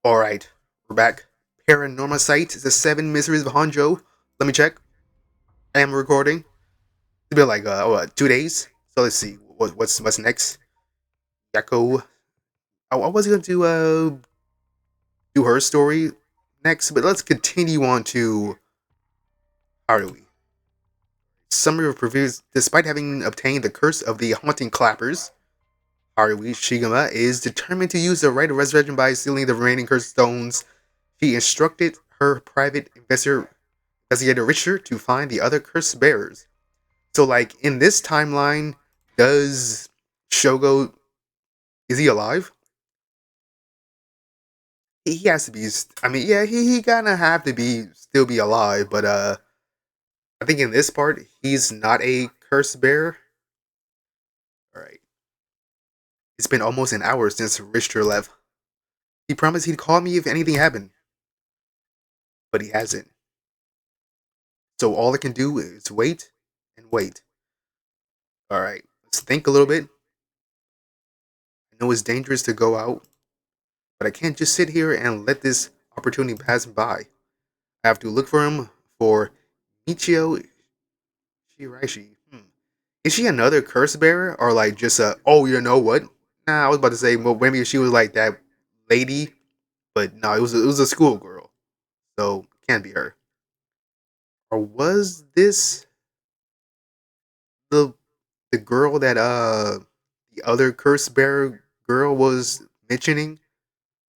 Alright, we're back. Paranormasight, the seven mysteries of Hanjo. Let me check. I am recording. It's been like 2 days. So let's see. What's next? Yako. I was gonna do her story next, but let's continue on to Haruhi. Summary of reviews. Despite having obtained the curse of the haunting clappers, Haruhi Shigema is determined to use the right of resurrection by stealing the remaining cursed stones. He instructed her private investigator Richard to find the other curse bearers. So, like, in this timeline, does Shogo, is he alive? He has to be. I mean, yeah, he gonna have to be still be alive, but I think in this part he's not a curse bearer. All right, it's been almost an hour since Richter left. He promised he'd call me if anything happened, but he hasn't. So all I can do is wait and wait. All right, let's think a little bit. I know it's dangerous to go out, but I can't just sit here and let this opportunity pass by. I have to look for him for Michio Shiraishi. Is she another curse bearer or like just a? Oh, you know what? Nah, I was about to say well, maybe she was like that lady, but no, it was a schoolgirl, so can't be her. Or was this the the girl that the other curse bearer girl was mentioning?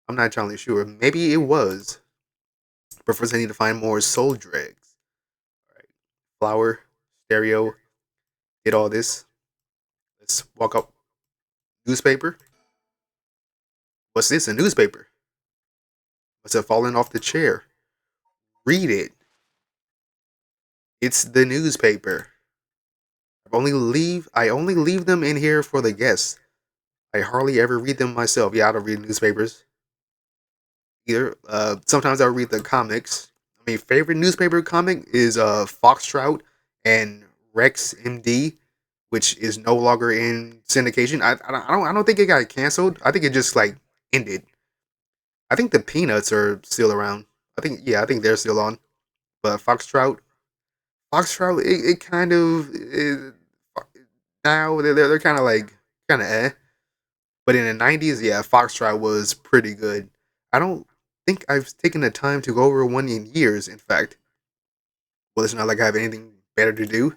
I'm not entirely sure. Maybe it was. But first, I need to find more soul dregs. All right, flower, stereo, did all this. Let's walk up. Newspaper. What's this? A newspaper? Must have fallen off the chair. Read it. It's the newspaper. I only leave them in here for the guests. I hardly ever read them myself. Yeah, I don't read newspapers either. Sometimes I read the comics. I mean, favorite newspaper comic is Foxtrout and Rex MD, which is no longer in syndication. I don't think it got canceled. I think it just like ended. I think the Peanuts are still around. I think they're still on. But Foxtrout, it kind of now they're kind of like kind of eh. But in the '90s, yeah, Foxtrot was pretty good. I don't think I've taken the time to go over one in years. In fact, well, it's not like I have anything better to do.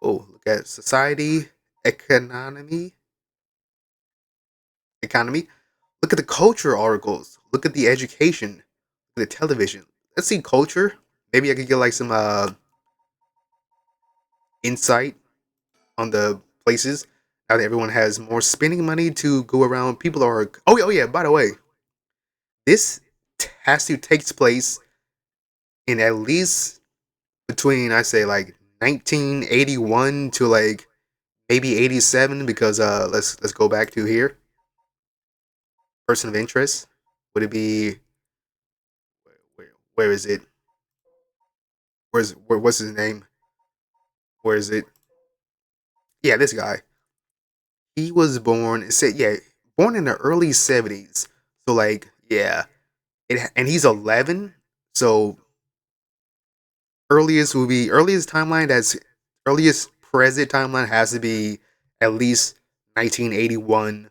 Oh, look at society, economy, economy. Look at the culture articles. Look at the education, the television. Let's see culture. Maybe I could get like some insight on the places. Now that everyone has more spending money to go around, people are. Oh yeah. By the way, this has to take place in at least between I say like 1981 to like maybe 87 because let's go back to here. Person of interest would it be where is it? What's his name? Where is it? Yeah, this guy. He was born said yeah born in the early 70s. So like yeah and he's 11. So earliest timeline that's earliest present timeline has to be at least 1981.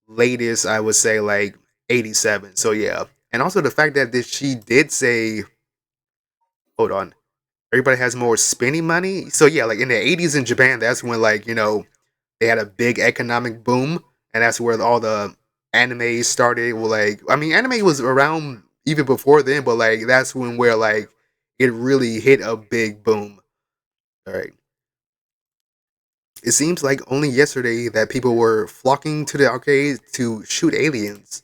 Latest I would say like 87. So yeah, and also the fact that she did say, hold on, everybody has more spending money. So yeah, like in the 80s in Japan, that's when like they had a big economic boom, and that's where all the anime started. Well, like I mean, anime was around even before then, but like that's when where like it really hit a big boom. All right. It seems like only yesterday that people were flocking to the arcades to shoot aliens,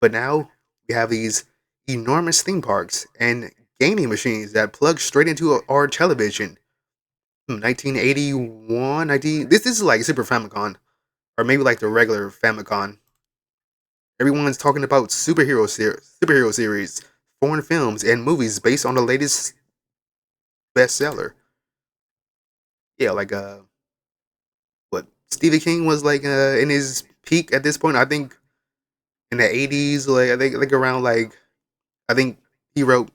but now we have these enormous theme parks and gaming machines that plug straight into our television. 1981, 19. This is like Super Famicom, or maybe like the regular Famicom. Everyone's talking about superhero series, foreign films, and movies based on the latest bestseller. Yeah, like what Stephen King was like in his peak at this point. I think in the 80s, like I think around like I think he wrote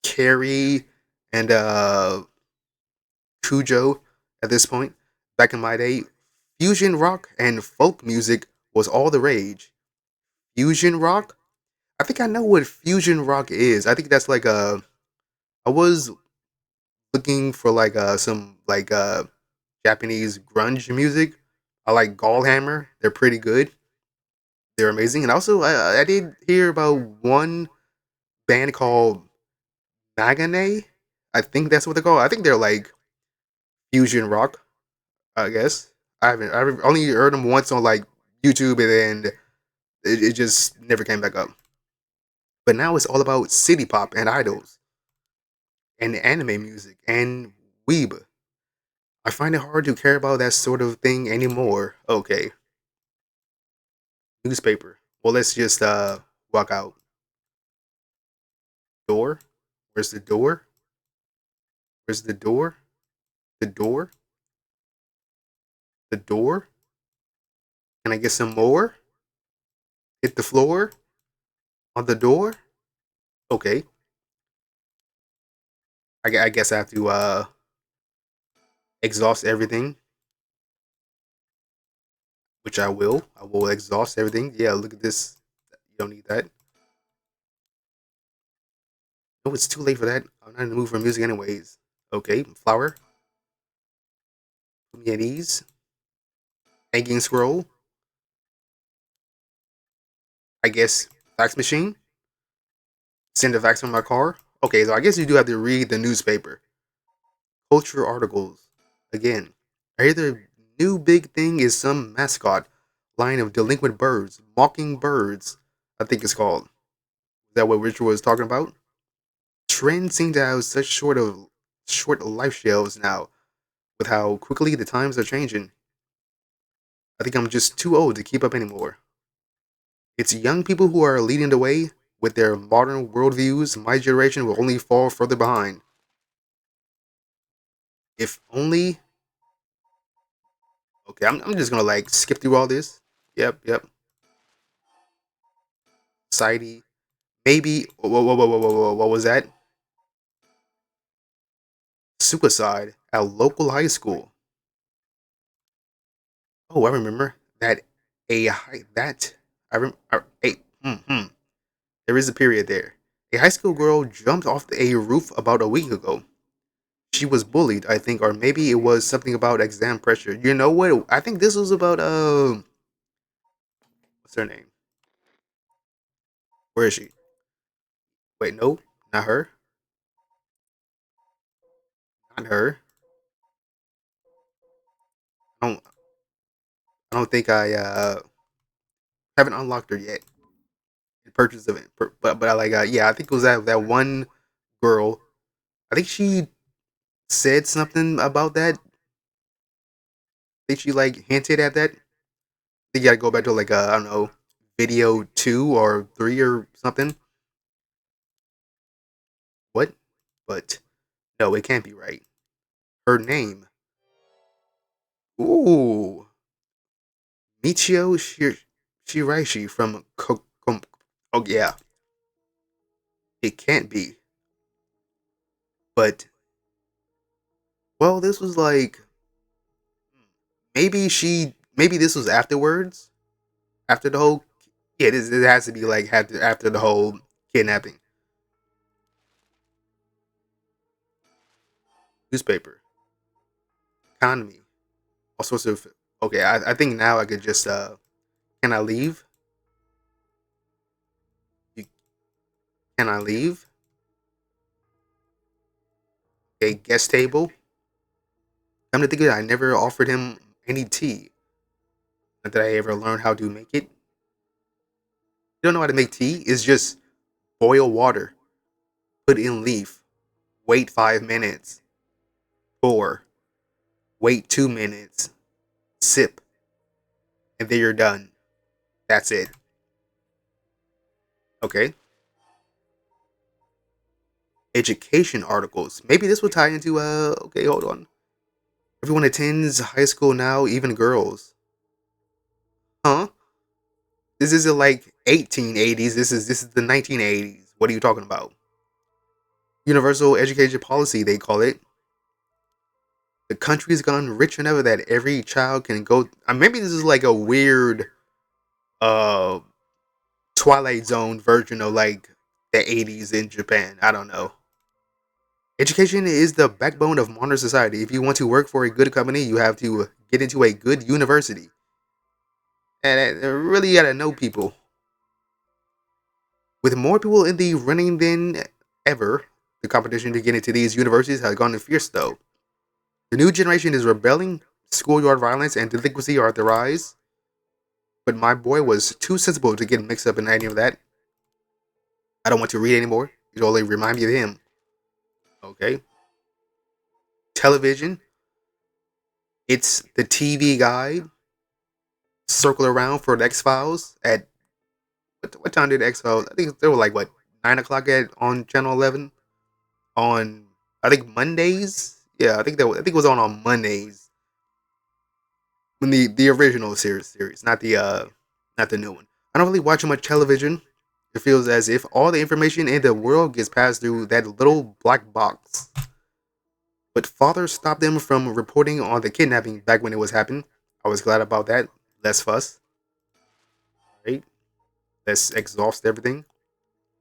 Carrie and Cujo at this point. Back in my day, fusion rock and folk music was all the rage. Fusion rock? I think I know what fusion rock is. I think that's like I was looking for like some like Japanese grunge music. I like Gallhammer. They're pretty good. They're amazing. And also I did hear about one band called Magane. I think that's what they're called. I think they're like fusion rock, I guess. I've only heard them once on like YouTube, and then it just never came back up. But now it's all about city pop and idols and anime music and weeb. I find it hard to care about that sort of thing anymore. Okay, newspaper. Well, let's just walk out. Door. Where's the door? Where's the door? The door. The door. Can I get some more? Hit the floor on the door. Okay, I guess I have to exhaust everything, which I will. I will exhaust everything. Yeah, look at this. You don't need that. No, it's too late for that. I'm not in the mood for music anyways. Okay, flower. Put me at ease. Hanging scroll. I guess fax machine. Send a fax from my car. Okay, so I guess you do have to read the newspaper. Culture articles. Again, I hear the new big thing is some mascot line of delinquent birds, mocking birds. I think it's called. Is that what Richard was talking about? Trends seem to have such short life shelves now, with how quickly the times are changing. I think I'm just too old to keep up anymore. It's young people who are leading the way with their modern worldviews. My generation will only fall further behind. If only. Okay, I'm just gonna like skip through all this. Yep, yep. Society. Maybe. Whoa. What was that? Suicide at local high school. Oh, I remember that. That I remember. There is a period there. A high school girl jumped off a roof about a week ago. She was bullied, I think, or maybe it was something about exam pressure. You know what? I think this was about what's her name? Where is she? Wait, no, not her. Not her. I don't. I don't think I haven't unlocked her yet. In purchase of it, but I like yeah. I think it was that one girl. I think she said something about that. I think she like hinted at that. I think you gotta go back to like I don't know, video 2 or 3 or something. What? But no, it can't be right. Her name. Ooh, Michio Shiraishi from oh yeah, it can't be. But well, this was like maybe this was afterwards after the whole yeah. It has to be like after the whole kidnapping. Newspaper, economy, all sorts of. Okay, I think now I could just can I leave? You, can I leave? Okay, guest table. Come to think of it, I never offered him any tea. Not that I ever learned how to make it. You don't know how to make tea? It's just boil water, put in leaf, wait 5 minutes, pour, wait 2 minutes, sip, and then you're done. That's it. Okay. Education articles. Maybe this will tie into okay, hold on. Everyone attends high school now, even girls. Huh? This isn't like 1880s. This is the 1980s. What are you talking about? Universal education policy, they call it. The country's gotten rich enough that every child can go. Maybe this is like a weird uh Twilight Zone version of like the 80s in Japan. I don't know. Education is the backbone of modern society. If you want to work for a good company, you have to get into a good university. And really gotta know people. With more people in the running than ever, the competition to get into these universities has gone fierce though. The new generation is rebelling, schoolyard violence and delinquency are at the rise. But my boy was too sensible to get mixed up in any of that. I don't want to read anymore. It only remind me of him. Okay. Television. It's the TV guide. Circle around for the X Files at what time did X Files? I think they were like what 9 o'clock at on Channel 11 on I think Mondays. Yeah, I think it was on Mondays when the original series, not the new one. I don't really watch much television. It feels as if all the information in the world gets passed through that little black box. But father stopped them from reporting on the kidnapping back when it was happening. I was glad about that. Less fuss, right? Less exhaust everything.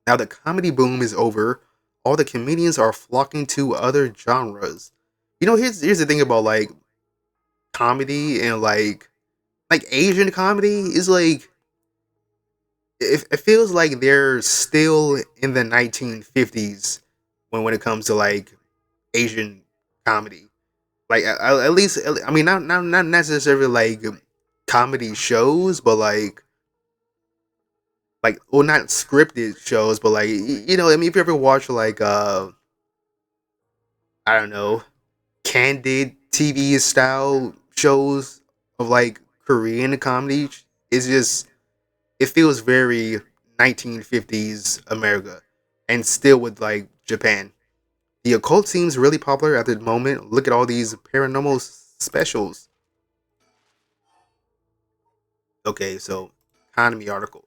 Now the comedy boom is over. All the comedians are flocking to other genres. Here's the thing about like comedy and like Asian comedy is like it feels like they're still in the 1950s when it comes to like Asian comedy. Like at least I mean not necessarily like comedy shows, but like well not scripted shows, but like I mean if you ever watch like I don't know candid TV style shows of like Korean comedy, it's just it feels very 1950s America, and still with like Japan. The occult seems really popular at the moment. Look at all these paranormal specials. Okay, so economy article.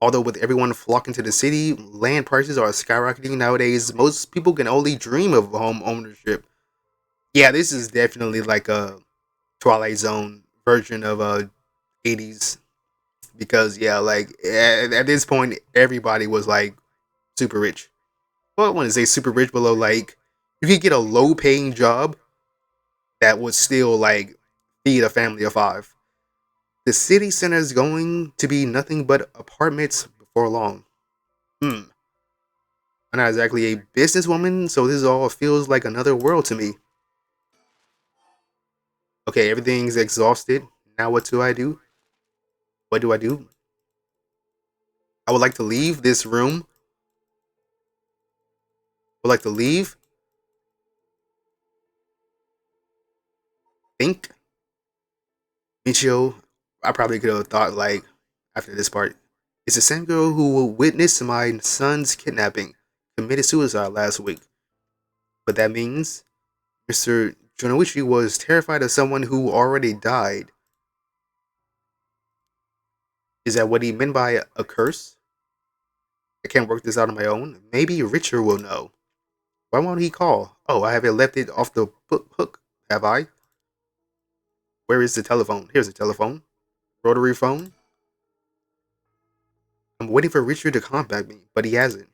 Although with everyone flocking to the city, land prices are skyrocketing nowadays. Most people can only dream of home ownership. Yeah, this is definitely like a Twilight Zone version of 80s because yeah, like at this point everybody was like super rich. Well, I want to say super rich, below like you could get a low paying job that would still like feed a family of five. The city center is going to be nothing but apartments before long. Hmm. I'm not exactly a businesswoman, so this all feels like another world to me. Okay, everything's exhausted. Now what do I do? What do I do? I would like to leave this room. Would like to leave. Think. Michio, I probably could have thought like after this part. It's the same girl who witnessed my son's kidnapping, committed suicide last week. But that means Mr. Jonoichi was terrified of someone who already died. Is that what he meant by a curse? I can't work this out on my own. Maybe Richard will know. Why won't he call? Oh, I haven't left it off the hook, have I? Where is the telephone? Here's the telephone. Rotary phone. I'm waiting for Richard to contact me, but he hasn't.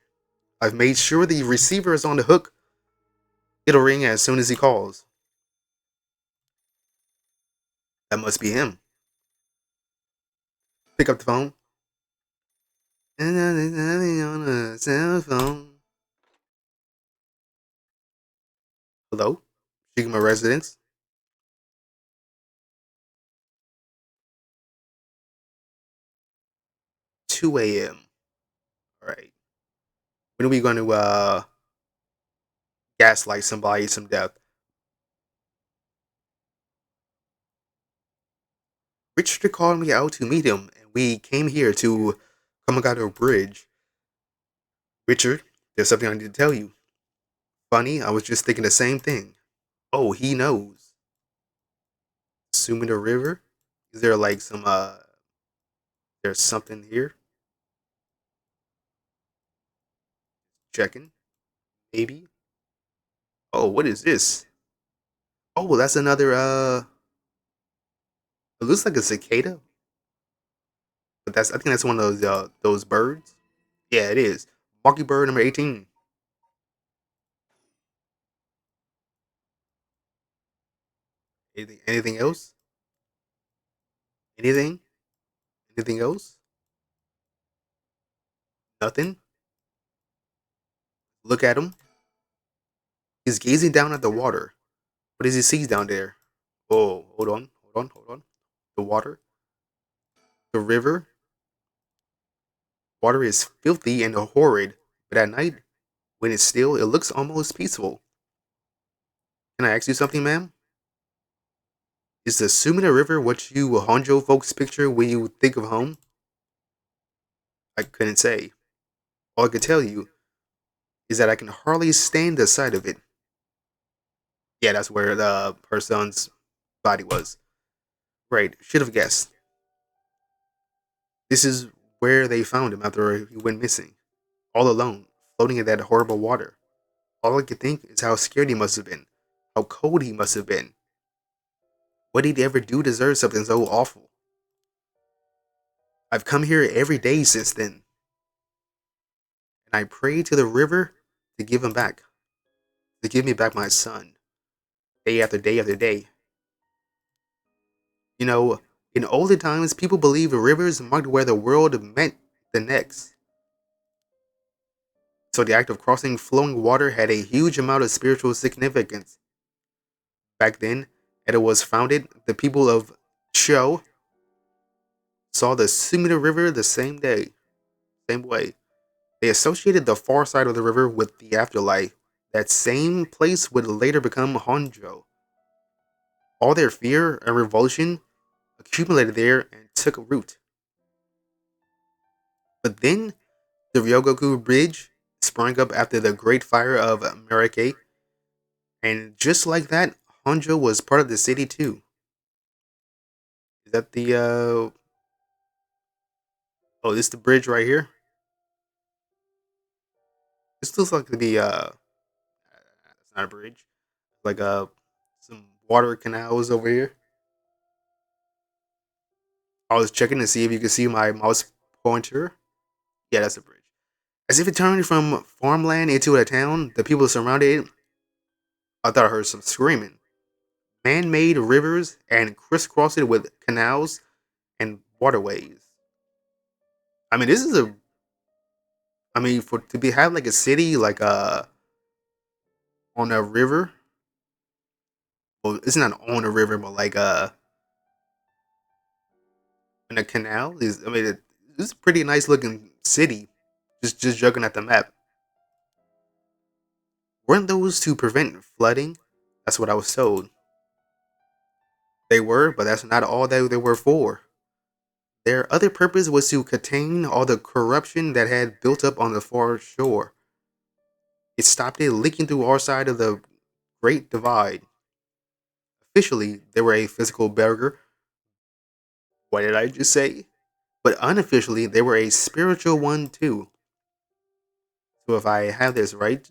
I've made sure the receiver is on the hook. It'll ring as soon as he calls. That must be him. Pick up the phone. On a cell phone. Hello? Shigma residence. 2 a.m. Alright. When are we going to gaslight somebody some death? Richard called me out to meet him, and we came here to Kamagato Bridge. Richard, there's something I need to tell you. Funny, I was just thinking the same thing. Oh, he knows. Sumida River? Is there like some there's something here? Checking. Maybe. Oh, what is this? Oh, well, that's another. It looks like a cicada, but that's. I think that's one of those birds. Yeah, it is. Mockingbird number 18. Anything else? Anything? Anything else? Nothing. Look at him. He's gazing down at the water. What does he see down there? Oh, hold on. The water, the river. Water is filthy and horrid, but at night, when it's still, it looks almost peaceful. Can I ask you something, ma'am? Is the Sumida River what you Honjo folks picture when you think of home? I couldn't say. All I could tell you is that I can hardly stand the sight of it. Yeah, that's where her son's body was. Right, should have guessed. This is where they found him after he went missing, all alone, floating in that horrible water. All I could think is how scared he must have been, how cold he must have been. What did he ever do to deserve something so awful? I've come here every day since then, and I pray to the river to give him back, to give me back my son, day after day after day. You know, in olden times, people believed rivers marked where the world met the next. So the act of crossing flowing water had a huge amount of spiritual significance. Back then, as it was founded, the people of Cho saw the Sumida River the same day, same way. They associated the far side of the river with the afterlife. That same place would later become Honjo. All their fear and revulsion accumulated there and took root. But then the Ryogoku Bridge sprang up after the Great Fire of Marike, and just like that, Honjo was part of the city too. Is that the oh, this is the bridge right here? This looks like it's not a bridge. Like some water canals over here. I was checking to see if you could see my mouse pointer. Yeah, that's a bridge. As if it turned from farmland into a town, the people surrounded it. I thought I heard some screaming. Man-made rivers and crisscrossed it with canals and waterways. I mean, this is a. I mean, for to be have like a city like on a river. Well, it's not on a river, but like in a canal is. I mean, it's a pretty nice looking city. Just looking at the map. Weren't those to prevent flooding? That's what I was told. They were, but that's not all that they were for. Their other purpose was to contain all the corruption that had built up on the far shore. It stopped it leaking through our side of the Great Divide. Officially, they were a physical barrier. What did I just say? But unofficially, they were a spiritual one too. So if I have this right,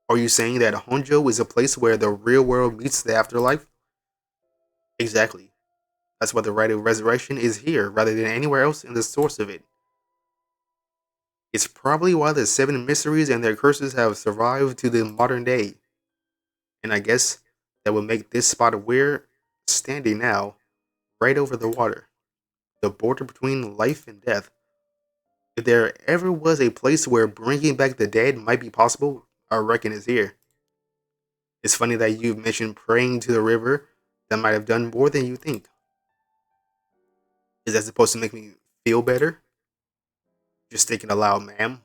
are you saying that Honjo is a place where the real world meets the afterlife? Exactly. That's why the rite of resurrection is here rather than anywhere else in the source of it. It's probably why the seven mysteries and their curses have survived to the modern day. And I guess that would make this spot where standing now, right over the water, the border between life and death. If there ever was a place where bringing back the dead might be possible, I reckon it's here. It's funny that you've mentioned praying to the river that might have done more than you think. Is that supposed to make me feel better? Just thinking aloud, ma'am.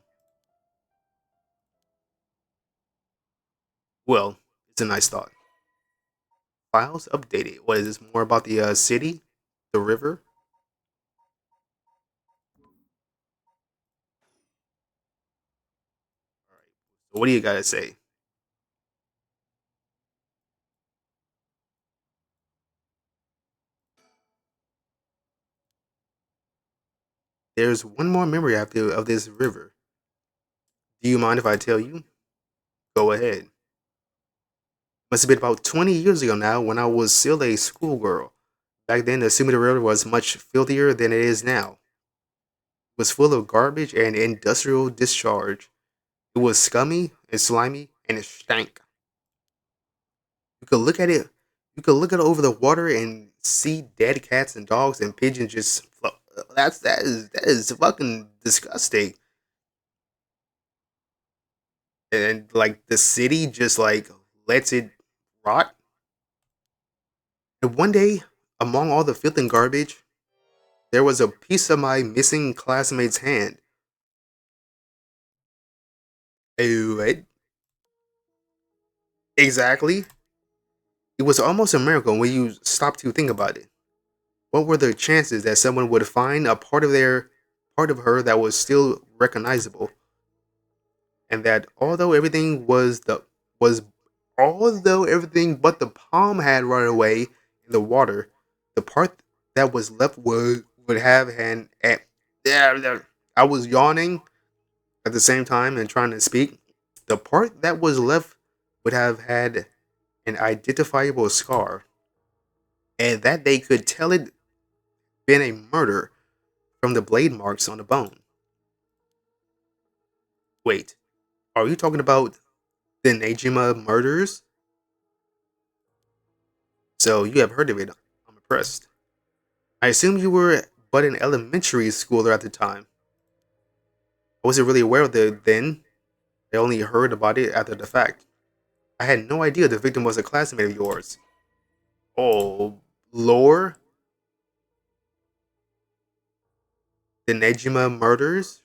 Well, it's a nice thought. Files updated. What is this more about the city, the river? All right. So what do you gotta say? There's one more memory I have of this river. Do you mind if I tell you? Go ahead. Must have been about 20 years ago now when I was still a schoolgirl. Back then, the Sumida River was much filthier than it is now. It was full of garbage and industrial discharge. It was scummy and slimy and it stank. You could look at it. You could look at it over the water and see dead cats and dogs and pigeons just. That is fucking disgusting. And like the city just like lets it rot. And one day, among all the filth and garbage, there was a piece of my missing classmate's hand. What? Exactly. It was almost a miracle when you stop to think about it. What were the chances that someone would find a part of her that was still recognizable, and that was although everything but the palm had run away in the water, the part that was left would have an at yeah, I was yawning at the same time and trying to speak. The part that was left would have had an identifiable scar, and that they could tell it been a murder from the blade marks on the bone. Wait, are you talking about the Nejima murders? So you have heard of it. I'm impressed. I assume you were but an elementary schooler at the time. I wasn't really aware of it then. I only heard about it after the fact. I had no idea the victim was a classmate of yours. Oh, lore? The Nejima murders?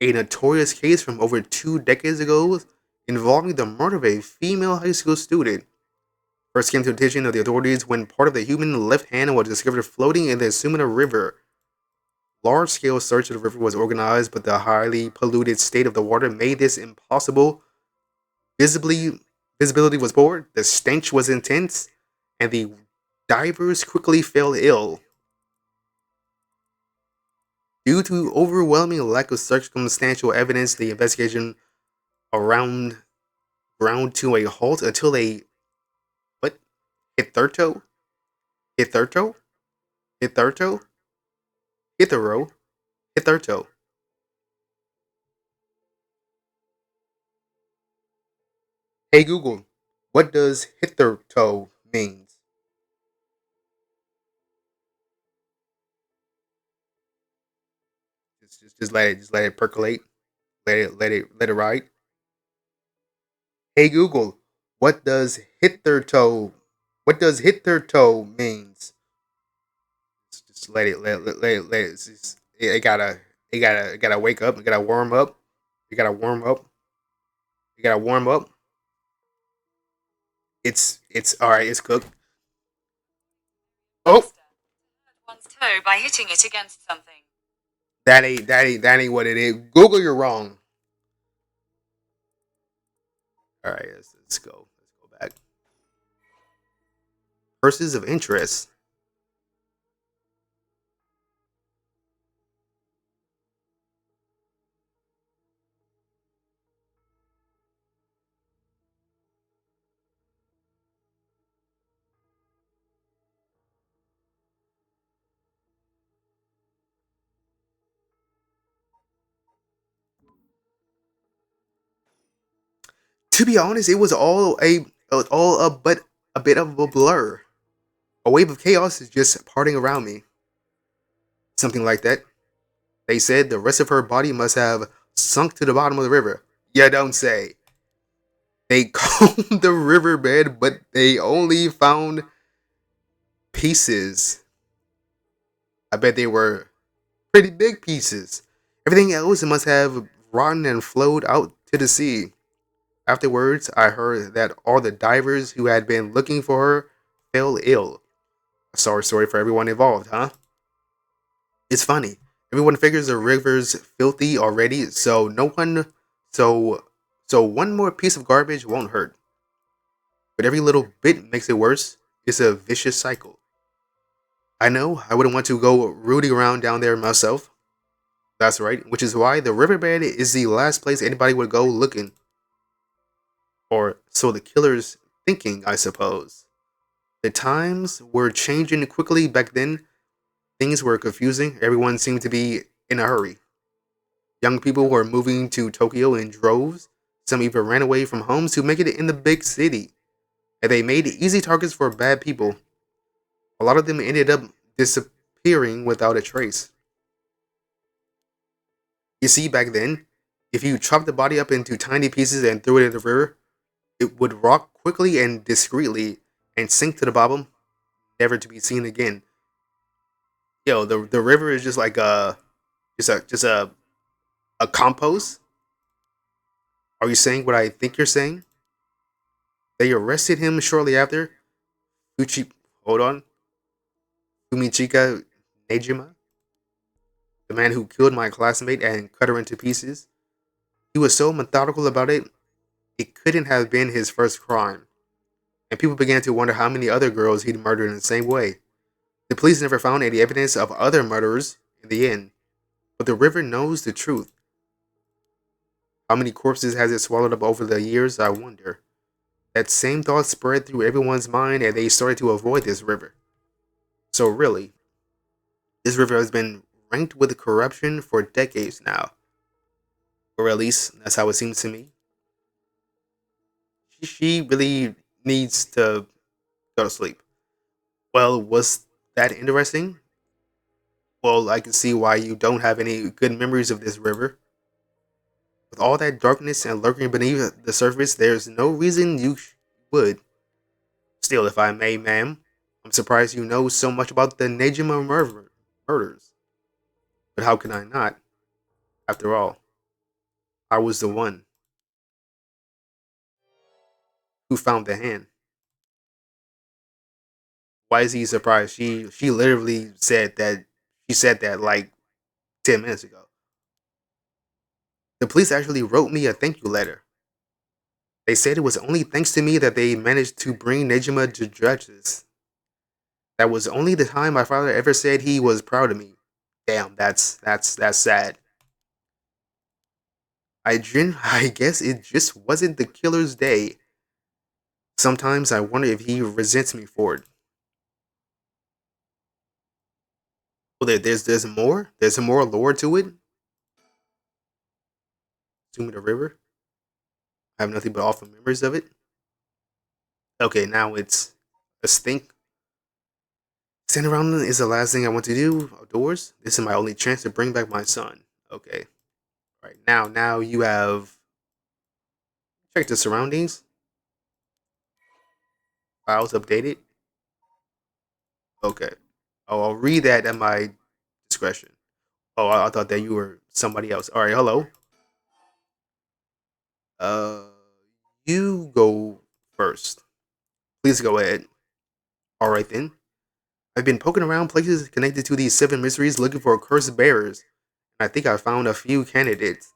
A notorious case from over 2 decades ago involving the murder of a female high school student. First came to the attention of the authorities when part of the human left hand was discovered floating in the Sumida River. Large-scale search of the river was organized, but the highly polluted state of the water made this impossible. Visibly, visibility was poor, the stench was intense, and the divers quickly fell ill. Due to overwhelming lack of circumstantial evidence, the investigation around ground to a halt until a what? Hitherto? Hitherto? Hitherto? Hitherto? Hitherto. Hey Google, what does hitherto means? Just let it percolate. Let it ride. Hey Google, what does hitherto what does hitherto means? Just let it it gotta wake up, it gotta warm up. It gotta warm up. It gotta warm up. It's alright, it's cooked. Oh, One's toe by hitting it against something. that ain't what it is. Google, you're wrong. Alright, let's go. Let's go back. Persons of interest. To be honest, it was all a but a bit of a blur. A wave of chaos is just parting around me. Something like that. They said the rest of her body must have sunk to the bottom of the river. You don't say. They combed the riverbed, but they only found pieces. I bet they were pretty big pieces. Everything else must have rotten and flowed out to the sea. Afterwards, I heard that all the divers who had been looking for her fell ill. A sorry story for everyone involved, huh? It's funny. Everyone figures the river's filthy already, so so one more piece of garbage won't hurt. But every little bit makes it worse. It's a vicious cycle. I know I wouldn't want to go rooting around down there myself. That's right, which is why the riverbed is the last place anybody would go looking, or so the killer's thinking, I suppose. The times were changing quickly back then. Things were confusing. Everyone seemed to be in a hurry. Young people were moving to Tokyo in droves. Some even ran away from homes to make it in the big city. And they made easy targets for bad people. A lot of them ended up disappearing without a trace. You see, back then, if you chopped the body up into tiny pieces and threw it in the river, it would rock quickly and discreetly and sink to the bottom, never to be seen again. Yo, the river is just like a compost. Are you saying what I think you're saying? They arrested him shortly after. Uchi, hold on, Fumichika Nejima, the man who killed my classmate and cut her into pieces. He was so methodical about it, it couldn't have been his first crime. And people began to wonder how many other girls he'd murdered in the same way. The police never found any evidence of other murders in the end, but the river knows the truth. How many corpses has it swallowed up over the years, I wonder. That same thought spread through everyone's mind and they started to avoid this river. So really, this river has been ranked with corruption for decades now. Or at least that's how it seems to me. She really needs to go to sleep. Well, was that interesting? Well, I can see why you don't have any good memories of this river. With all that darkness and lurking beneath the surface, there's no reason you would. Still, if I may, ma'am, I'm surprised you know so much about the Nejima murders. But how can I not? After all, I was the one who found the hand. Why is he surprised? She literally said that she said that like 10 minutes ago. The police actually wrote me a thank you letter. They said it was only thanks to me that they managed to bring Nejima to justice. That was only the time my father ever said he was proud of me. Damn, that's sad. I guess it just wasn't the killer's day. Sometimes I wonder if he resents me for it. Well, there's more. There's more lore to it. Assuming the river. I have nothing but awful memories of it. Okay, now it's a stink. Stand around is the last thing I want to do outdoors. This is my only chance to bring back my son. Okay. All right. Now you have checked the surroundings. Files updated. Okay. Oh, I'll read that at my discretion. Oh, I thought that you were somebody else. All right. Hello. Uh, you go first. Please go ahead. All right then. I've been poking around places connected to these seven mysteries looking for cursed bearers. I think I found a few candidates.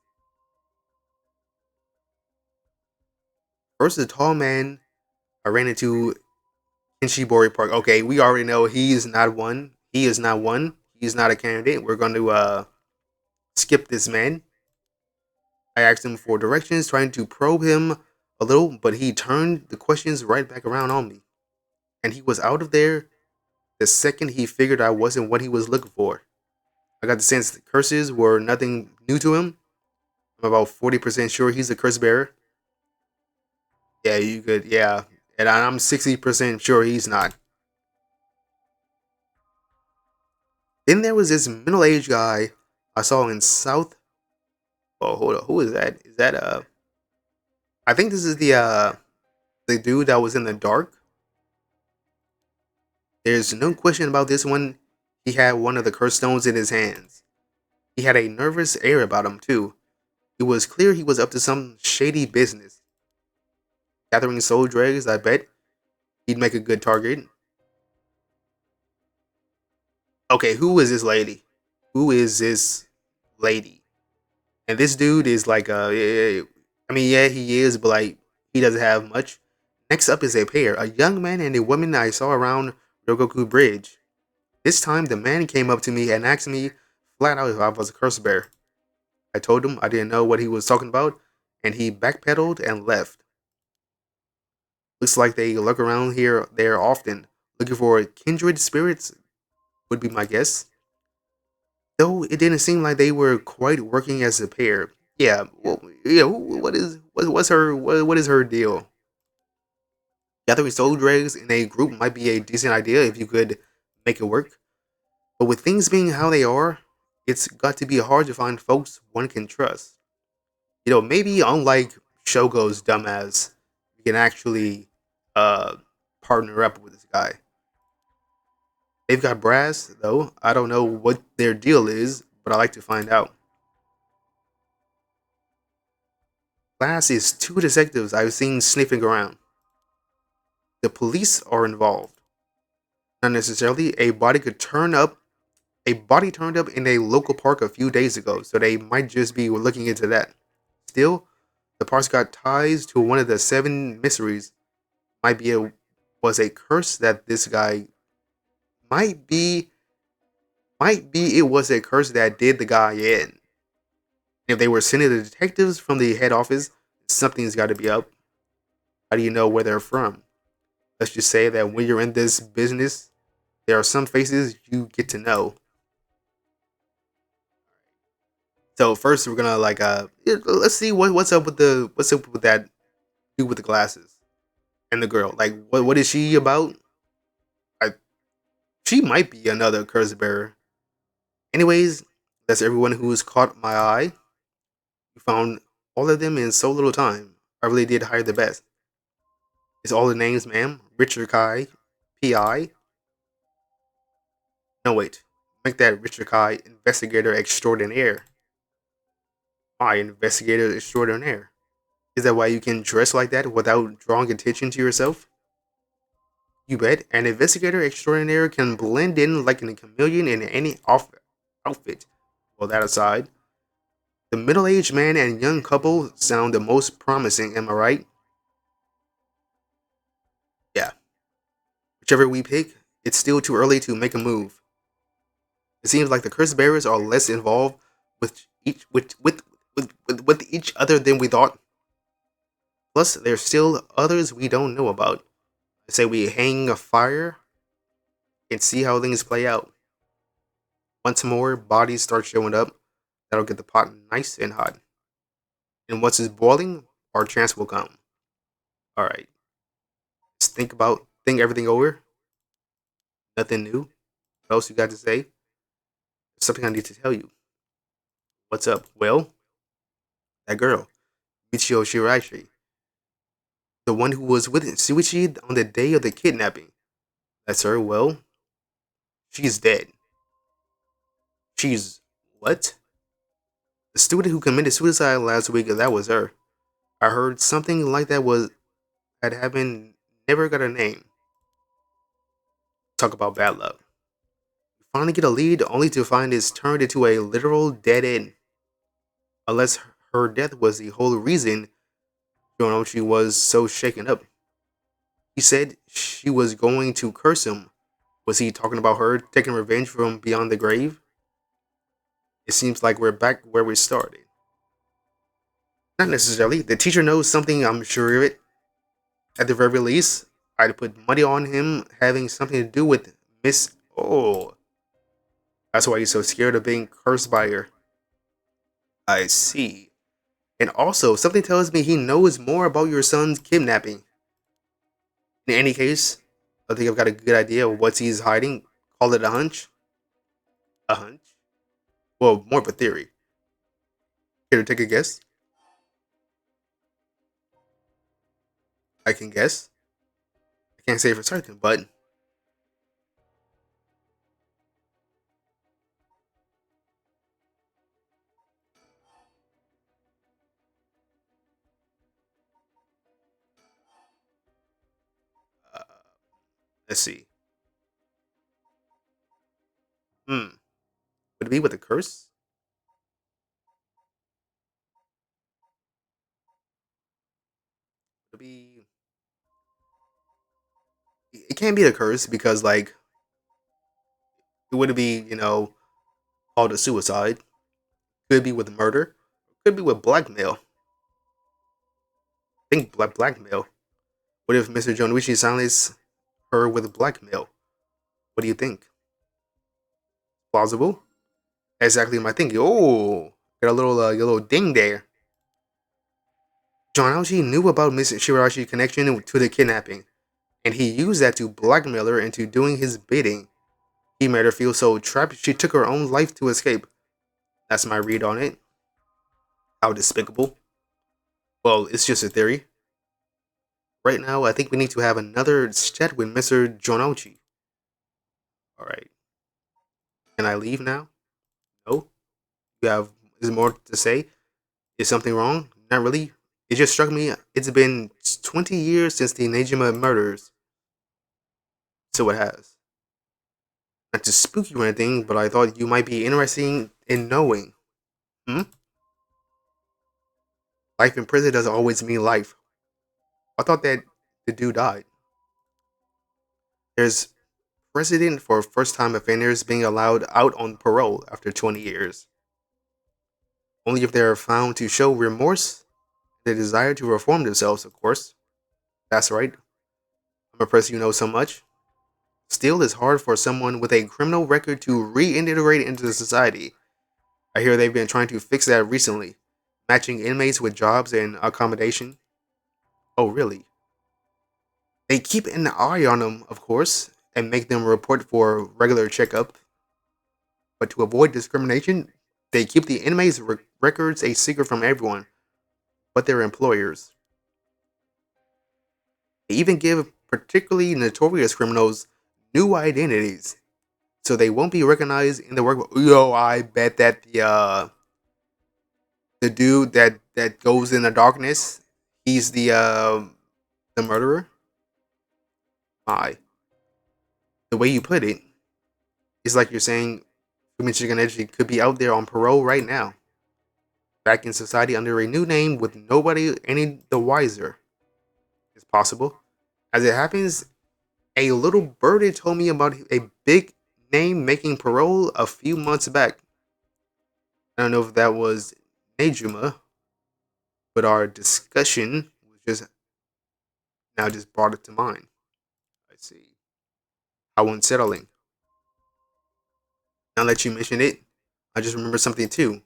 First, the tall man I ran into in Shibori Park. Okay, we already know he is not one. He is not one. He's not a candidate. We're going to skip this man. I asked him for directions, trying to probe him a little, but he turned the questions right back around on me. And he was out of there the second he figured I wasn't what he was looking for. I got the sense the curses were nothing new to him. I'm about 40% sure he's a curse bearer. Yeah, you could, yeah. And I'm 60% sure he's not. Then there was this middle aged guy I saw in South. Oh, hold on. Who is that? Is that I think this is the dude that was in the dark. There's no question about this one. He had one of the curse stones in his hands. He had a nervous air about him too. It was clear he was up to some shady business. Gathering soul dregs, I bet he'd make a good target. Okay, who is this lady? Who is this lady? And this dude is like I mean, yeah, he is, but like he doesn't have much. Next up is a pair, a young man and a woman I saw around Ryogoku Bridge. This time, the man came up to me and asked me flat out if I was a curse bearer. I told him I didn't know what he was talking about, and he backpedaled and left. Looks like they lurk around here there often, looking for kindred spirits, would be my guess. Though it didn't seem like they were quite working as a pair. Yeah, well, yeah. What is her deal? Gathering soul dregs in a group might be a decent idea if you could make it work. But with things being how they are, it's got to be hard to find folks one can trust. Maybe unlike Shogo's dumbass, you can actually uh partner up with this guy. They've got brass, though. I don't know what their deal is, but I like to find out. Last is two detectives I've seen sniffing around. The police are involved. Not necessarily. A body turned up in a local park a few days ago, so they might just be looking into that. Still, the park's got ties to one of the seven mysteries. Might be a Was a curse that this guy might be it was a curse that did the guy in. If they were sending the detectives from the head office, something's got to be up. How do you know where they're from? Let's just say that when you're in this business, there are some faces you get to know. So first, we're gonna let's see what's up with that dude with the glasses and the girl. Like, what is she about? I She might be another curse bearer. Anyways, that's everyone who's caught my eye. We found all of them in so little time. I really did hire the best. It's all the names, ma'am. Richard Kai, PI. No, wait. Make that Richard Kai investigator extraordinaire. Why investigator extraordinaire? Is that why you can dress like that without drawing attention to yourself? You bet. An investigator extraordinaire can blend in like a chameleon in any outfit. Well, that aside, the middle aged man and young couple sound the most promising, am I right? Yeah. Whichever we pick, it's still too early to make a move. It seems like the curse bearers are less involved with each other than we thought. Plus, there's still others we don't know about. I say we hang a fire and see how things play out. Once more bodies start showing up, that'll get the pot nice and hot. And once it's boiling, our chance will come. All right, just think everything over. Nothing new. What else you got to say? There's something I need to tell you. What's up? Well, that girl, Michio Shiraishi, the one who was with Suichi on the day of the kidnapping. That's her. Well, she's dead. She's what? The student who committed suicide last week. That was her. I heard something like that was had happened. Never got a name. Talk about bad luck. We finally get a lead, only to find it's turned into a literal dead end. Unless her death was the whole reason, she was so shaken up. He said she was going to curse him. Was he talking about her taking revenge from beyond the grave? It seems like we're back where we started. Not necessarily. The teacher knows something, I'm sure of it. At the very least, I'd put money on him having something to do with Miss. Oh, that's why he's so scared of being cursed by her. I see. And also, something tells me he knows more about your son's kidnapping. In any case, I think I've got a good idea of what he's hiding. Call it a hunch. A hunch? Well, more of a theory. Here to take a guess? I can guess. I can't say for certain, but uh, let's see. Hmm. Would it be with a curse? Would it be? It can't be a curse because, like, it wouldn't be, called a suicide. Could be with murder. Could be with blackmail. Think blackmail. What if Mr. Jonuichi silenced her with blackmail? What do you think? Plausible? Exactly my thinking. Oh, got a little ding there. Jonuichi knew about Miss Shiraichi's connection to the kidnapping, and he used that to blackmail her into doing his bidding. He made her feel so trapped she took her own life to escape. That's my read on it. How despicable. Well, it's just a theory. Right now, I think we need to have another chat with Mr. Jonuichi. Alright. Can I leave now? No? You have is more to say? Is something wrong? Not really. It just struck me it's been 20 years since the Nejima murders. So it has. Not to spook you or anything, but I thought you might be interested in knowing. Hmm? Life in prison doesn't always mean life. I thought that the dude died. There's precedent for first time offenders being allowed out on parole after 20 years. Only if they are found to show remorse and the desire to reform themselves, of course. That's right. I'm impressed you know so much. Still, it's hard for someone with a criminal record to reintegrate into society. I hear they've been trying to fix that recently, matching inmates with jobs and accommodation. Oh, really? They keep an eye on them, of course, and make them report for regular checkup. But to avoid discrimination, they keep the inmates' records a secret from everyone but their employers. They even give particularly notorious criminals new identities so they won't be recognized in the work. Yo, I bet that the dude that goes in the darkness, he's the murderer. My, the way you put it is like you're saying Michigan Energy could be out there on parole right now, back in society under a new name with nobody any the wiser. It's possible. As it happens, a little birdie told me about a big name making parole a few months back. I don't know if that was Nejuma, but our discussion was just now just brought it to mind. I see. How unsettling. Now that you mention it, I just remember something too.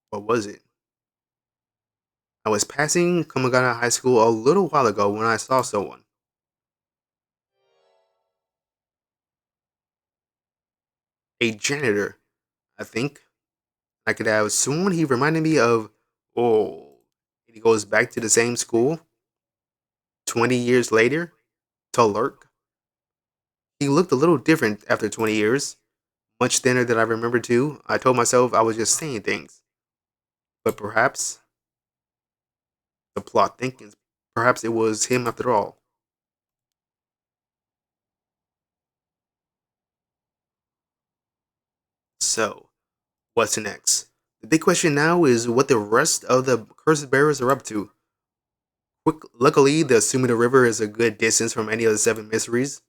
What was it? I was passing Komagana High School a little while ago when I saw someone. A janitor, I think. I could have sworn he reminded me of, oh, he goes back to the same school 20 years later to lurk. He looked a little different after 20 years, much thinner than I remember too. I told myself I was just saying things, but perhaps the plot thickens. Perhaps it was him after all. So, what's next? The big question now is what the rest of the Curse Bearers are up to. Luckily, the Sumida River is a good distance from any of the seven mysteries.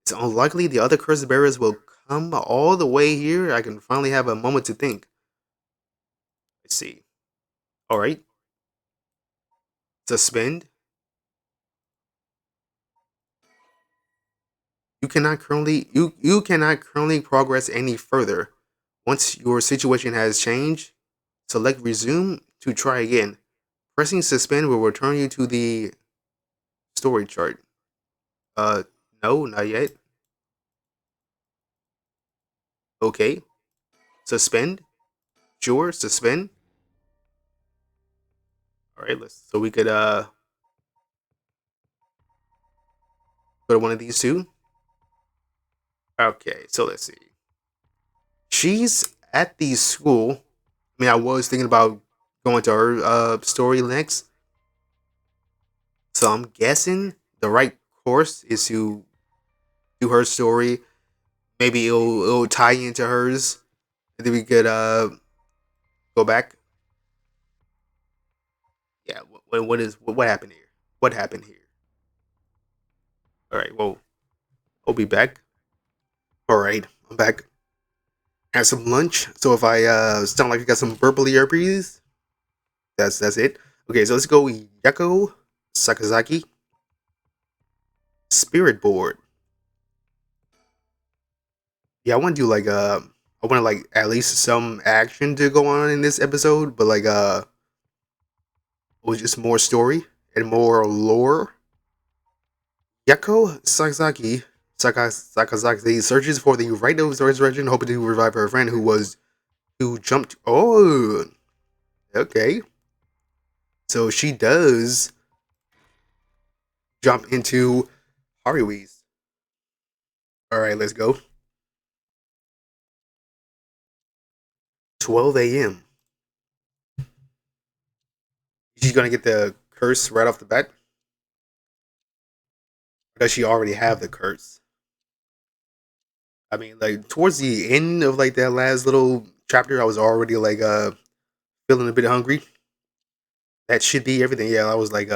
It's unlikely the other Curse Bearers will come all the way here. I can finally have a moment to think. Let's see. Alright. Suspend. You cannot currently progress any further. Once your situation has changed, select resume to try again. Pressing suspend will return you to the story chart. Uh no, not yet. Okay. Suspend. Sure, suspend. Alright, let's so we could go to one of these two. Okay, so let's see. She's at the school. I mean, I was thinking about going to her story next. So I'm guessing the right course is to do her story. Maybe it'll tie into hers, and then we could go back. Yeah. What happened here? What happened here? All right. Well, I'll be back. All right. I'm back. Had some lunch. So if I sound like I got some verbally herpes, That's it. Okay, so let's go Yako Sakazaki Spirit Board. Yeah, I want to do like I want to like at least some action to go on in this episode, but like with just more story and more lore. Yako Sakazaki searches for the right of resurrection, hoping to revive her friend who jumped. Oh, okay. So she does jump into Harui's. All right, let's go. 12 a.m. She's gonna get the curse right off the bat. Or does she already have the curse? I mean, like towards the end of like that last little chapter, I was already like feeling a bit hungry. That should be everything. Yeah, I was like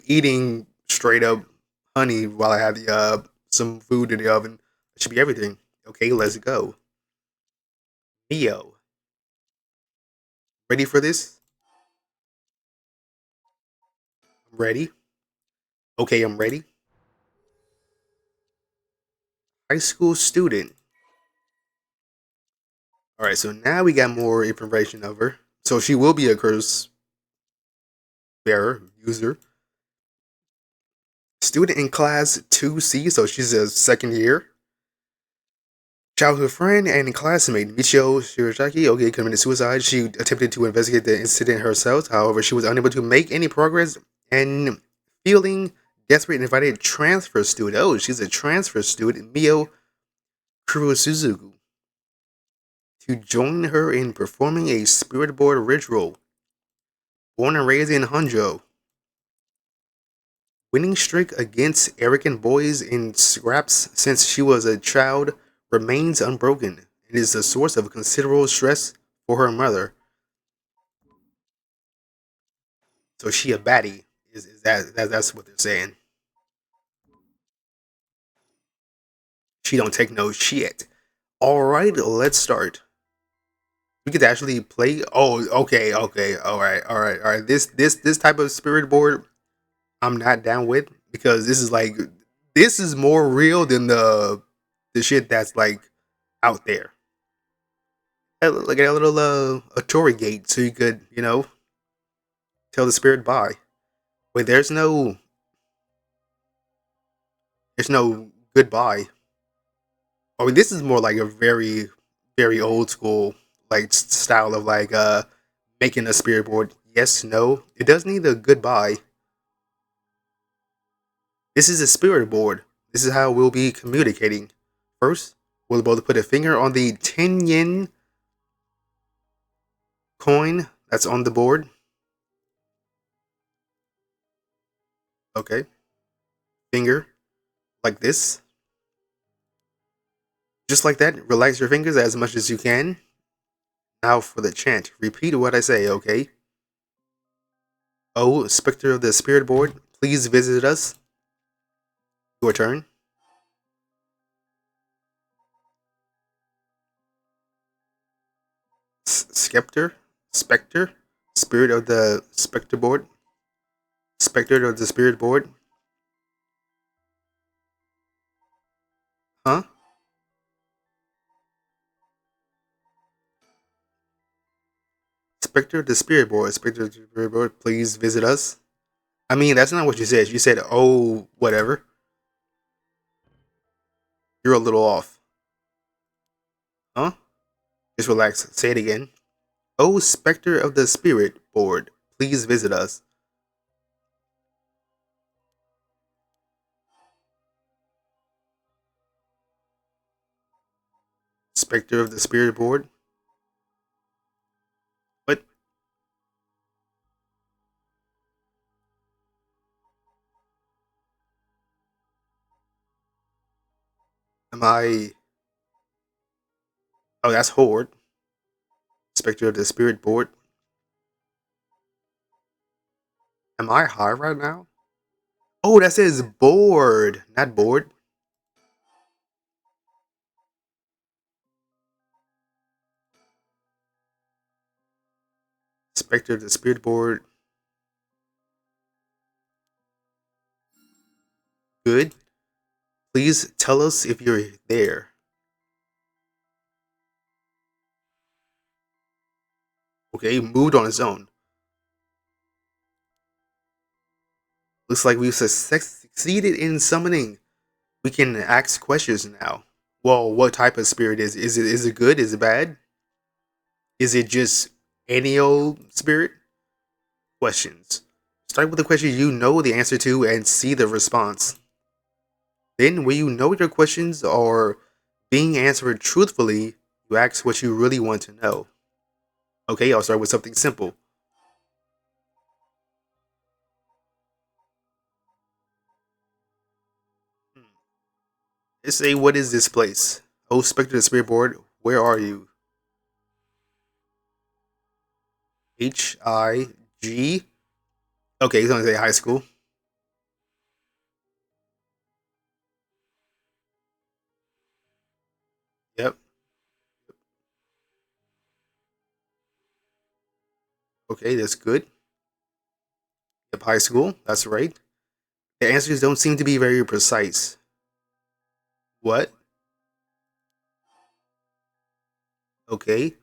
eating straight up honey while I had the some food in the oven. That should be everything. Okay, let's go. Neo, ready for this? I'm ready. Okay, I'm ready. High school student. All right, so now we got more information of her. So she will be a curse bearer, user. Student in class 2C, so she's a second year. Childhood friend and classmate Michio Shirozaki, okay, committed suicide. She attempted to investigate the incident herself. However, she was unable to make any progress and feeling desperate invited transfer student. Oh, she's a transfer student, Mio Kurosuzugu, to join her in performing a spirit board ritual. Born and raised in Honjo, winning streak against arrogant boys in scraps since she was a child remains unbroken and is a source of considerable stress for her mother. So she a baddie. Is that's what they're saying? She don't take no shit. All right, let's start. We could actually play. Oh, okay, okay, all right. This type of spirit board, I'm not down with because this is more real than the shit that's like out there. Like a little a Tory gate, so you could tell the spirit bye. Wait, there's no goodbye. I mean, this is more like a very old school like style of like making a spirit board. Yes, no, it does need a goodbye. This is a spirit board. This is how we'll be communicating. First, we'll both put a finger on the 10 yen coin that's on the board. Okay, finger like this. Just like that, relax your fingers as much as you can. Now for the chant. Repeat what I say, okay? Oh, Spectre of the Spirit Board, please visit us. Your turn. Scepter? Spectre? Spirit of the Spectre Board? Spectre of the Spirit Board? Huh? Spectre of the Spirit Board. Spectre of the Spirit Board, please visit us. I mean, that's not what you said. You said, oh, whatever. You're a little off. Huh? Just relax. Say it again. Oh, Spectre of the Spirit Board, please visit us. Spectre of the Spirit Board? What? Am I. Oh, that's Horde. Spectre of the Spirit Board. Am I high right now? Oh, that says bored, not bored. Spectre of the Spirit Board. Good. Please tell us if you're there. Okay, moved on its own. Looks like we've succeeded in summoning. We can ask questions now. Well, what type of spirit is it? Is it good? Is it bad? Is it just any old spirit? Questions. Start with the question you know the answer to and see the response. Then, when you know your questions are being answered truthfully, you ask what you really want to know. Okay, I'll start with something simple. Let's say, what is this place? Oh, Spectre of the Spirit Board, where are you? H-I-G. Okay, he's gonna say high school. Yep. Okay, that's good. Yep, high school. That's right. The answers don't seem to be very precise. What? Okay.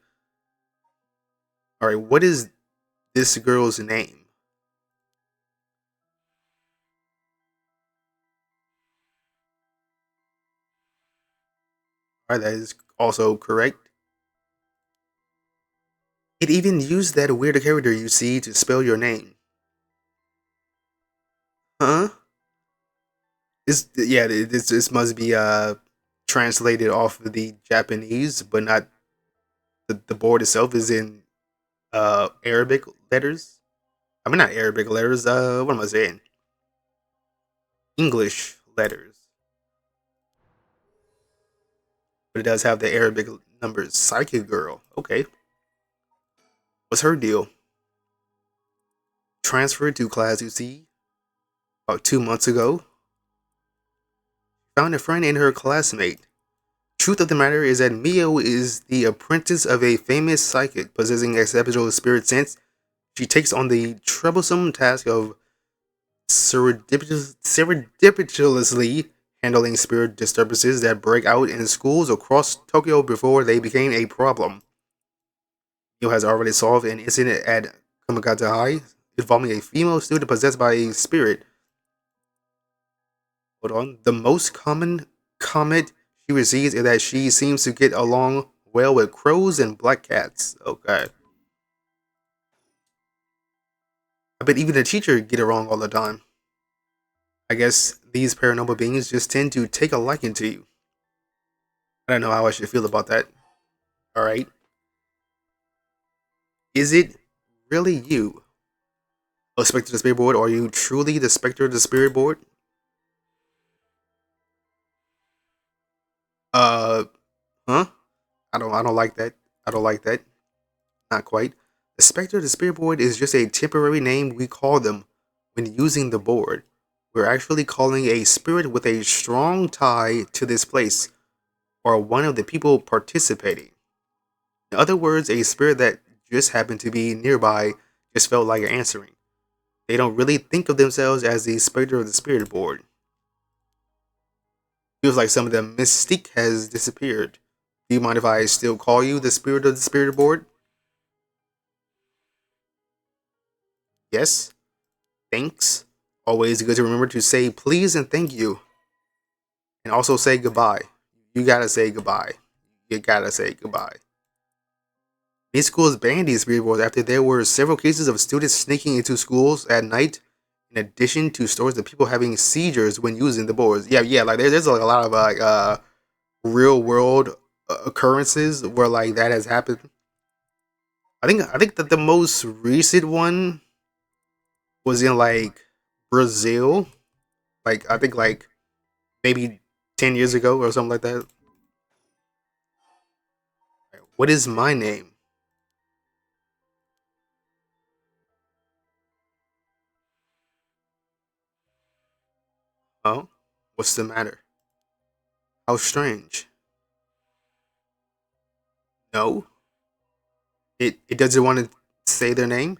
All right. What is this girl's name? All right, that is also correct. It even used that weird character you see to spell your name. Huh? This must be translated off of the Japanese, but not the board itself is in Arabic letters. I mean not Arabic letters, what am I saying? English letters. But it does have the Arabic numbers. Psychic girl. Okay. What's her deal? Transferred to class you see about 2 months ago. Found a friend in her classmate. Truth of the matter is that Mio is the apprentice of a famous psychic possessing exceptional spirit sense. She takes on the troublesome task of surreptitiously handling spirit disturbances that break out in schools across Tokyo before they became a problem. Mio has already solved an incident at Kamikata High involving a female student possessed by a spirit. Hold on. The most common comment she receives is that she seems to get along well with crows and black cats. Okay. I bet even the teacher get it wrong all the time. I guess these paranormal beings just tend to take a liking to you. I don't know how I should feel about that. Alright. Is it really you? A Spectre of the Spirit Board? Are you truly the Spectre of the Spirit Board? Uh huh? I don't like that. I don't like that. Not quite. The Spectre of the Spirit Board is just a temporary name we call them when using the board. We're actually calling a spirit with a strong tie to this place, or one of the people participating. In other words, a spirit that just happened to be nearby just felt like answering. They don't really think of themselves as the Spectre of the Spirit Board. Feels like some of the mystique has disappeared. Do you mind if I still call you the Spirit of the Spirit Board? Yes? Thanks. Always good to remember to say please and thank you. And also say goodbye. You gotta say goodbye. You gotta say goodbye. Many schools banned these spirit boards after there were several cases of students sneaking into schools at night, in addition to stories of people having seizures when using the boards. Yeah, like there's like a lot of real world occurrences where like that has happened. I think that the most recent one was in like Brazil. Like I think like maybe 10 years ago or something like that. What is my name? Oh, what's the matter? How strange. No, it doesn't want to say their name?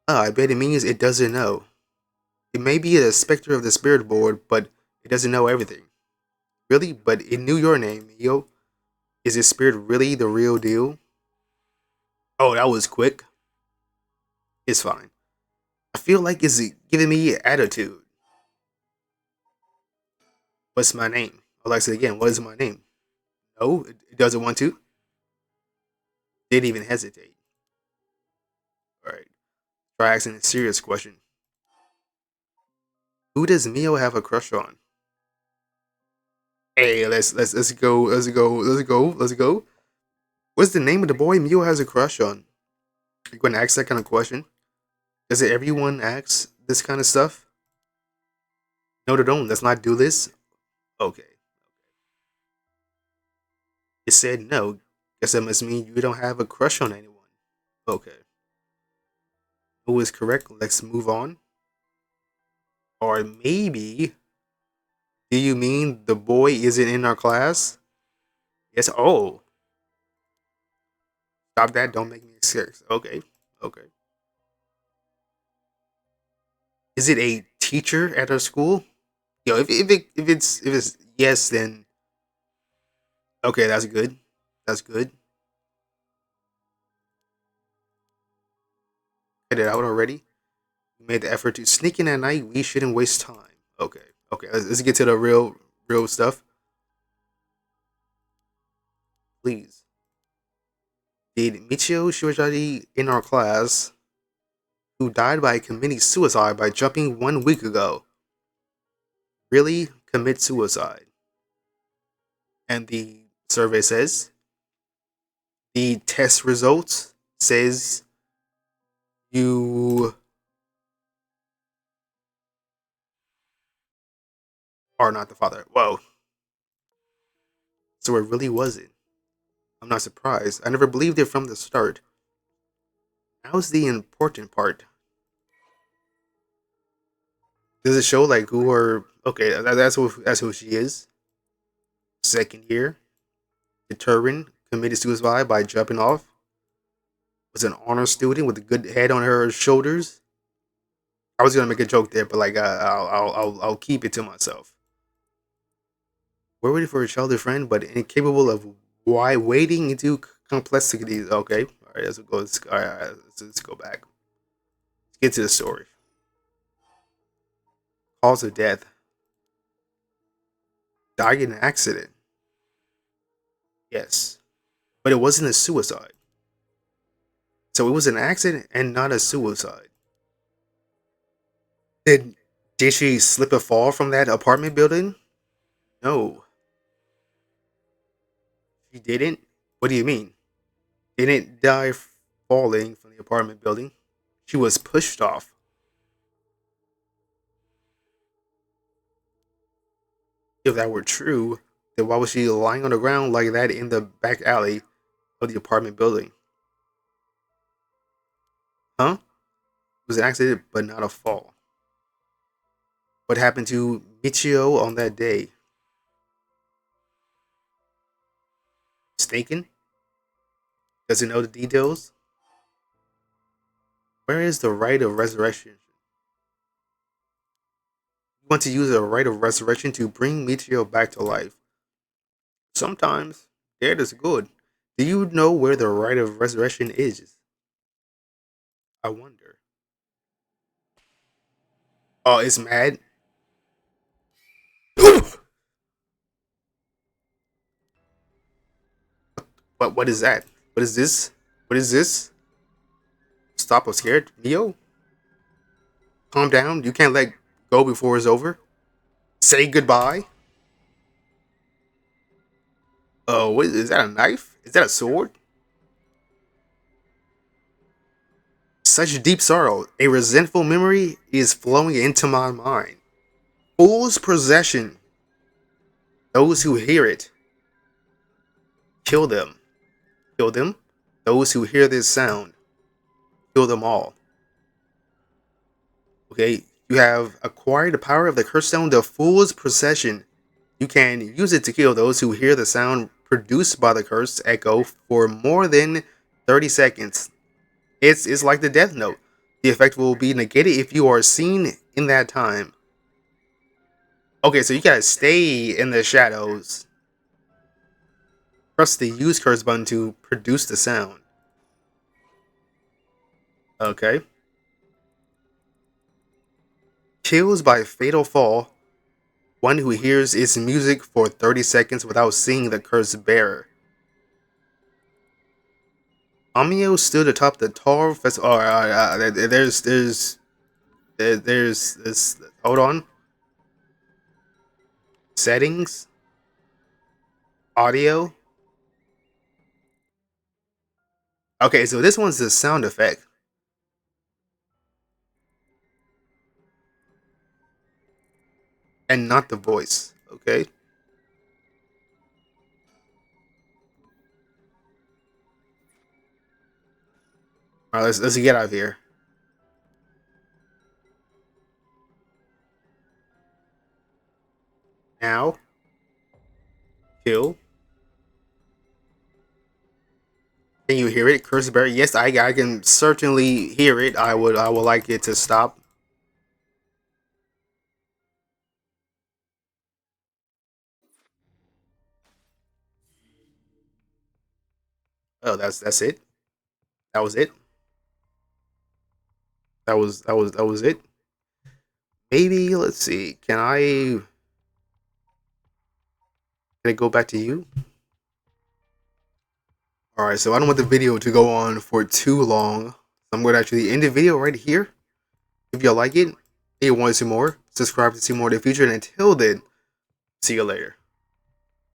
I bet it means it doesn't know. It may be a specter of the spirit board, but it doesn't know everything. Really? But it knew your name, Mio. Is this spirit really the real deal? Oh, that was quick. It's fine. I feel like it's giving me attitude. What's my name? I'd like to say again, what is my name? No, it doesn't want to. Didn't even hesitate. Alright. Try asking a serious question. Who does Mio have a crush on? Hey, let's go, let's go. What's the name of the boy Mio has a crush on? You gonna ask that kind of question? Does it everyone ask this kind of stuff? No, they don't. Let's not do this. Okay. It said no. Guess that must mean you don't have a crush on anyone. Okay. Who is correct? Let's move on. Or maybe, do you mean the boy isn't in our class? Yes. Oh, stop that. Don't make me scared. Okay. Okay. Is it a teacher at our school? Yo, if it's yes, then okay, that's good. That's good. Get it out already. We made the effort to sneak in at night. We shouldn't waste time. Okay. Okay. Let's get to the real stuff. Please. Did Michio Shiojari in our class who died by committing suicide by jumping 1 week ago really commit suicide? And the survey says the test results says you are not the father. Whoa. So it really wasn't. I'm not surprised. I never believed it from the start. Now's the important part. Does it show like who are okay? That's who she is. Second year, determined, committed suicide by jumping off. Was an honor student with a good head on her shoulders. I was gonna make a joke there, but like I'll keep it to myself. We're waiting for a childhood friend, but incapable of why wading into complexities. Okay, all right, let's go. Let's go back. Let's get to the story. Cause of death: died in an accident. Yes, but it wasn't a suicide. So it was an accident and not a suicide. Did did she slip and fall from that apartment building? No, she didn't. What do you mean? Didn't die falling from the apartment building. She was pushed off. If that were true, then why was she lying on the ground like that in the back alley of the apartment building? Huh? It was an accident, but not a fall. What happened to Michio on that day? Mistaken? Does it know the details? Where is the right of resurrection? You want to use a right of resurrection to bring Michio back to life. Sometimes that is good. Do you know where the right of resurrection is? I wonder. Oh, it's mad. What is that? What is this? What is this? Stop, I'm scared. Neo, calm down. You can't let go before it's over. Say goodbye. Oh, what is that? A knife? Is that a sword? Such deep sorrow. A resentful memory is flowing into my mind. Fool's possession. Those who hear it, kill them. Kill them. Those who hear this sound, kill them all. Okay, you have acquired the power of the curse stone, the Fool's Possession. You can use it to kill those who hear the sound produced by the curse echo for more than 30 seconds. It's like the Death Note. The effect will be negated if you are seen in that time. Okay, so you gotta stay in the shadows. Press the use curse button to produce the sound. Okay. Kills by fatal fall. One who hears its music for 30 seconds without seeing the cursed bearer. Amio stood atop the tall festival. There's this. Hold on. Settings, audio. Okay, so this one's the sound effect and not the voice. Okay. All right, let's get out of here. Now, kill. Can you hear it, Cursed Bear? Yes, I can certainly hear it. I would like it to stop. Oh, that's it. That was it. That was it. Maybe let's see. Can I go back to you? All right. So I don't want the video to go on for too long. So I'm going to actually end the video right here. If you like it, and you want to see more, subscribe to see more in the future. And until then, see you later.